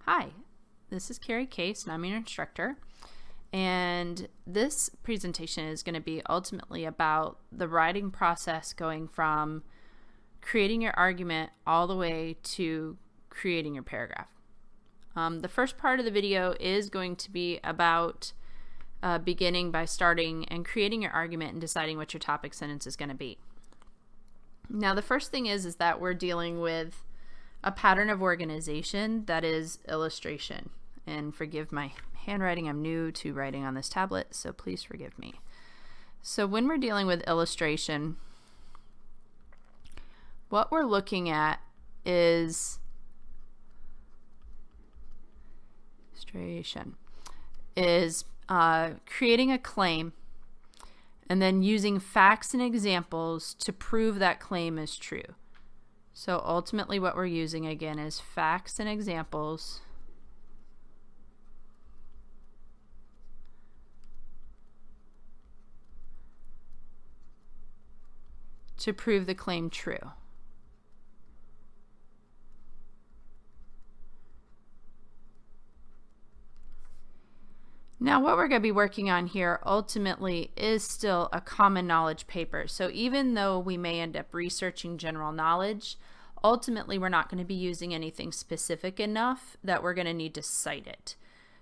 Hi, this is Carrie Case and I'm your instructor, and this presentation is going to be ultimately about the writing process going from creating your argument all the way to creating your paragraph. The first part of the video is going to be about beginning by starting and creating your argument and deciding what your topic sentence is going to be. Now the first thing is that we're dealing with a pattern of organization that is illustration. And forgive my handwriting, I'm new to writing on this tablet, so please forgive me. So when we're dealing with illustration, what we're looking at is creating a claim and then using facts and examples to prove that claim is true. So ultimately what we're using again is facts and examples to prove the claim true. Now what we're going to be working on here ultimately is still a common knowledge paper. So even though we may end up researching general knowledge, ultimately we're not going to be using anything specific enough that we're going to need to cite it.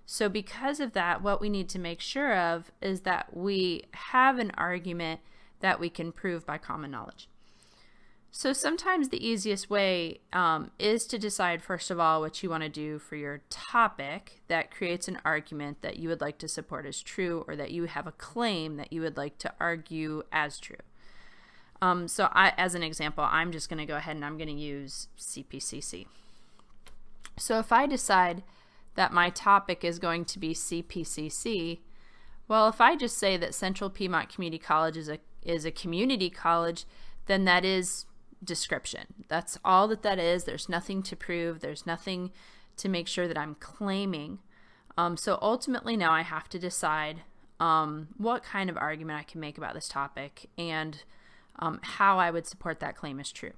So because of that, what we need to make sure of is that we have an argument that we can prove by common knowledge. So sometimes the easiest way is to decide, first of all, what you want to do for your topic that creates an argument that you would like to support as true, or that you have a claim that you would like to argue as true. As an example, I'm just going to go ahead and I'm going to use CPCC. So if I decide that my topic is going to be CPCC, well, if I just say that Central Piedmont Community College is a community college, then that is description. That's all that is. There's nothing to prove. There's nothing to make sure that I'm claiming. So ultimately now I have to decide what kind of argument I can make about this topic and how I would support that claim as true.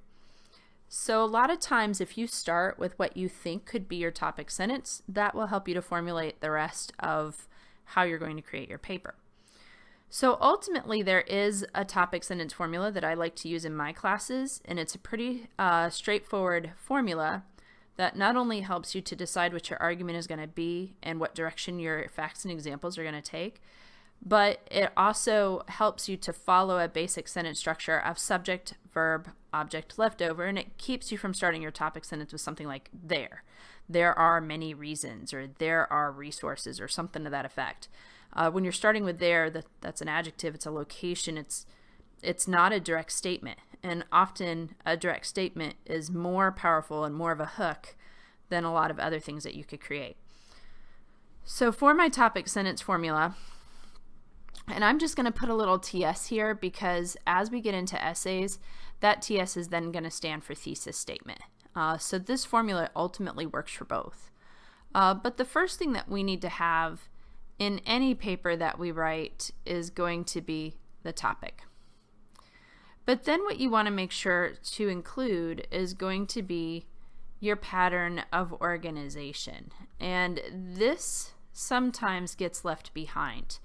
So a lot of times if you start with what you think could be your topic sentence, that will help you to formulate the rest of how you're going to create your paper. So ultimately there is a topic sentence formula that I like to use in my classes, and it's a pretty straightforward formula that not only helps you to decide what your argument is going to be and what direction your facts and examples are going to take, but it also helps you to follow a basic sentence structure of subject, verb, object, leftover, and it keeps you from starting your topic sentence with something like there are many reasons, or there are resources, or something to that effect. When you're starting with that's an adjective, it's a location, it's not a direct statement, and often a direct statement is more powerful and more of a hook than a lot of other things that you could create. So for my topic sentence formula, and I'm just going to put a little TS here because as we get into essays, that TS is then going to stand for thesis statement. So this formula ultimately works for both. But the first thing that we need to have in any paper that we write is going to be the topic. But then what you want to make sure to include is going to be your pattern of organization. And this sometimes gets left behind.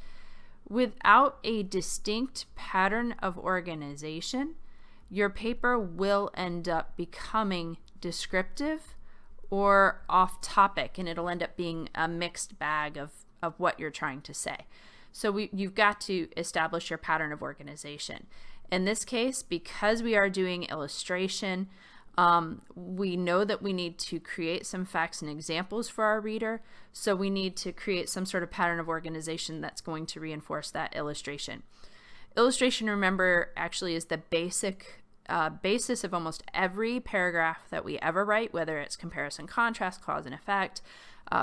Without a distinct pattern of organization, your paper will end up becoming descriptive or off topic, and it'll end up being a mixed bag of what you're trying to say. So you've got to establish your pattern of organization. In this case, because we are doing illustration, we know that we need to create some facts and examples for our reader, so we need to create some sort of pattern of organization that's going to reinforce that illustration. Illustration, remember, actually is the basis of almost every paragraph that we ever write, whether it's comparison, contrast, cause and effect,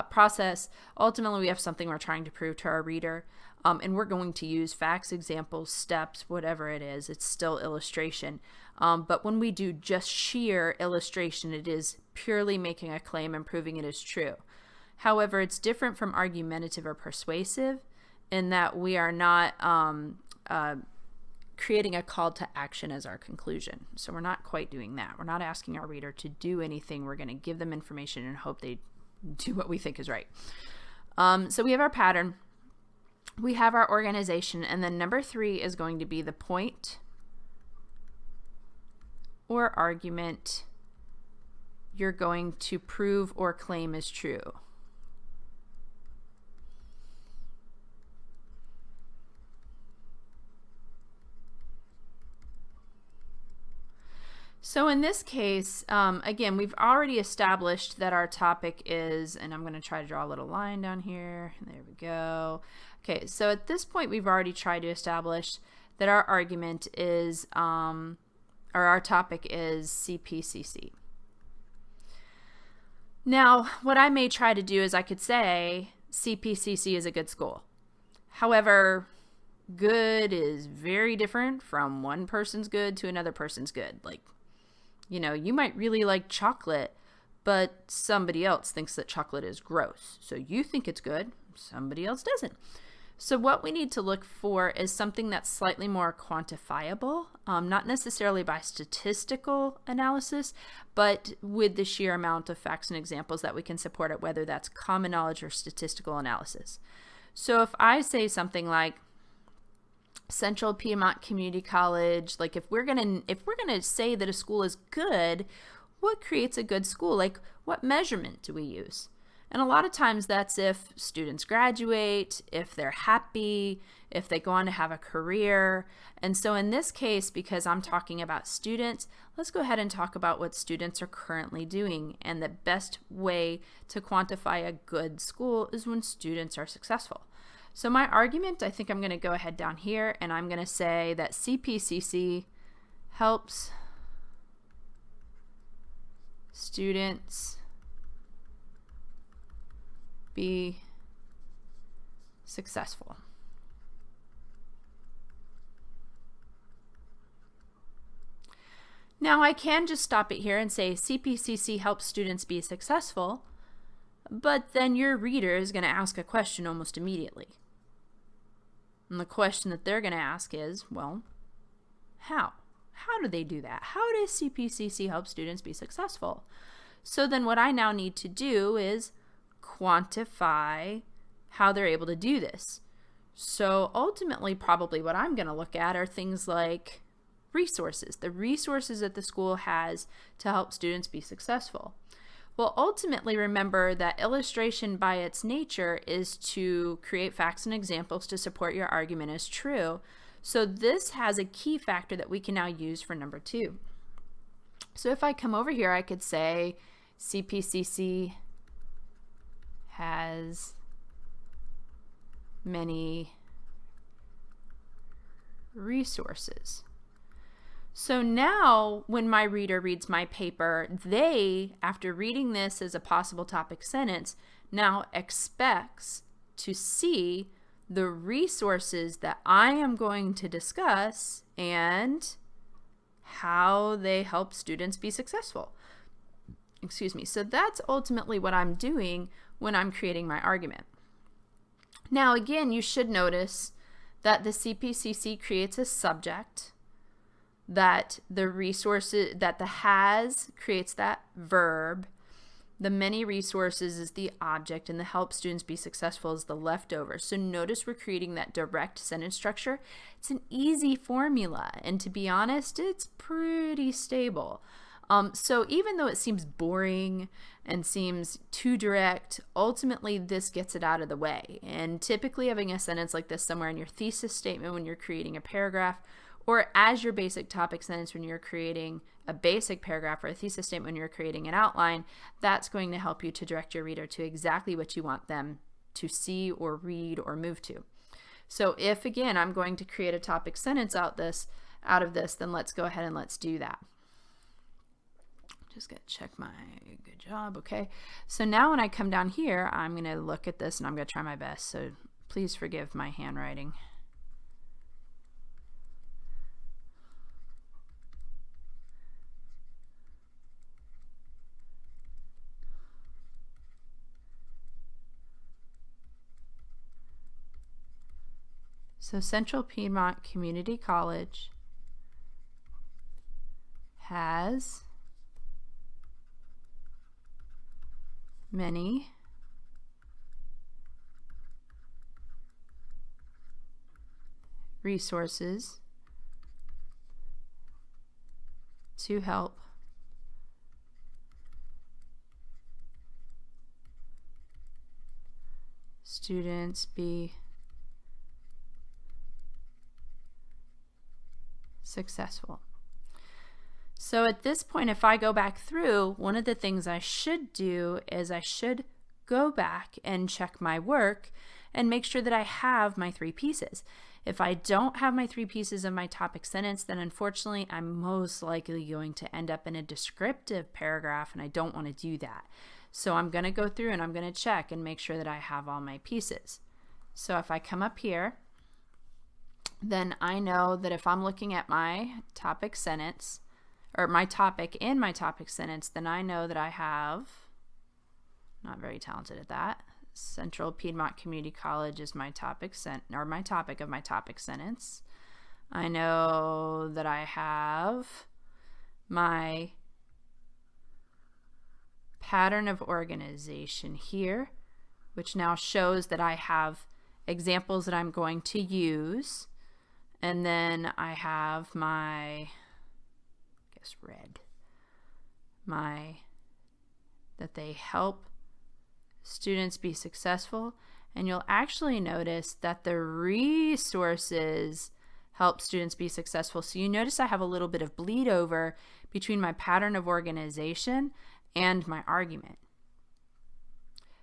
process. Ultimately, we have something we're trying to prove to our reader, and we're going to use facts, examples, steps, whatever it is. It's still illustration. But when we do just sheer illustration, it is purely making a claim and proving it is true. However, it's different from argumentative or persuasive in that we are not creating a call to action as our conclusion. So we're not quite doing that. We're not asking our reader to do anything. We're going to give them information and hope they do what we think is right. So we have our pattern, we have our organization, and then number 3 is going to be the point or argument you're going to prove or claim is true. So in this case, again, we've already established that our topic is, and I'm going to try to draw a little line down here. There we go. Okay, so at this point, we've already tried to establish that our argument is, or our topic is CPCC. Now, what I may try to do is I could say CPCC is a good school. However, good is very different from one person's good to another person's good. Like, you know, you might really like chocolate, but somebody else thinks that chocolate is gross. So you think it's good, somebody else doesn't. So what we need to look for is something that's slightly more quantifiable, not necessarily by statistical analysis, but with the sheer amount of facts and examples that we can support it, whether that's common knowledge or statistical analysis. So if I say something like, Central Piedmont Community College, like if we're gonna say that a school is good, what creates a good school? Like, what measurement do we use? And a lot of times that's if students graduate, if they're happy, if they go on to have a career. And so in this case, because I'm talking about students, let's go ahead and talk about what students are currently doing. And the best way to quantify a good school is when students are successful. So my argument, I think I'm going to go ahead down here and I'm going to say that CPCC helps students be successful. Now I can just stop it here and say CPCC helps students be successful, but then your reader is going to ask a question almost immediately. And the question that they're going to ask is, well, how? How do they do that? How does CPCC help students be successful? So then what I now need to do is quantify how they're able to do this. So ultimately, probably what I'm going to look at are things like resources, the resources that the school has to help students be successful. Well, ultimately, remember that illustration by its nature is to create facts and examples to support your argument as true. So this has a key factor that we can now use for number 2. So if I come over here, I could say CPCC has many resources. So now when my reader reads my paper, they, after reading this as a possible topic sentence, now expects to see the resources that I am going to discuss and how they help students be successful. Excuse me. So that's ultimately what I'm doing when I'm creating my argument. Now again, you should notice that the CPCC creates a subject, that the resources, that the has creates that verb, the many resources is the object, and the help students be successful is the leftover. So notice we're creating that direct sentence structure. It's an easy formula, and to be honest, it's pretty stable. So even though it seems boring and seems too direct, ultimately this gets it out of the way. And typically having a sentence like this somewhere in your thesis statement when you're creating a paragraph, or as your basic topic sentence when you're creating a basic paragraph, or a thesis statement when you're creating an outline, that's going to help you to direct your reader to exactly what you want them to see or read or move to. So if, again, I'm going to create a topic sentence out of this, then let's go ahead and let's do that. Just gonna check my good job. Okay, so now when I come down here, I'm gonna look at this and I'm gonna try my best, so please forgive my handwriting. So Central Piedmont Community College has many resources to help students be successful. So at this point, if I go back through, one of the things I should do is I should go back and check my work and make sure that I have my 3 pieces. If I don't have my 3 pieces of my topic sentence, then unfortunately I'm most likely going to end up in a descriptive paragraph, and I don't want to do that. So I'm going to go through and I'm going to check and make sure that I have all my pieces. So if I come up here, then I know that if I'm looking at my topic sentence, or my topic in my topic sentence, then I know that I have, not very talented at that, Central Piedmont Community College is my topic my topic of my topic sentence. I know that I have my pattern of organization here, which now shows that I have examples that I'm going to use. And then I have my, that they help students be successful. And you'll actually notice that the resources help students be successful. So you notice I have a little bit of bleed over between my pattern of organization and my argument.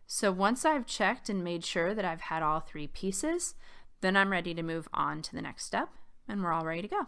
So once I've checked and made sure that I've had all 3 pieces, then I'm ready to move on to the next step, and we're all ready to go.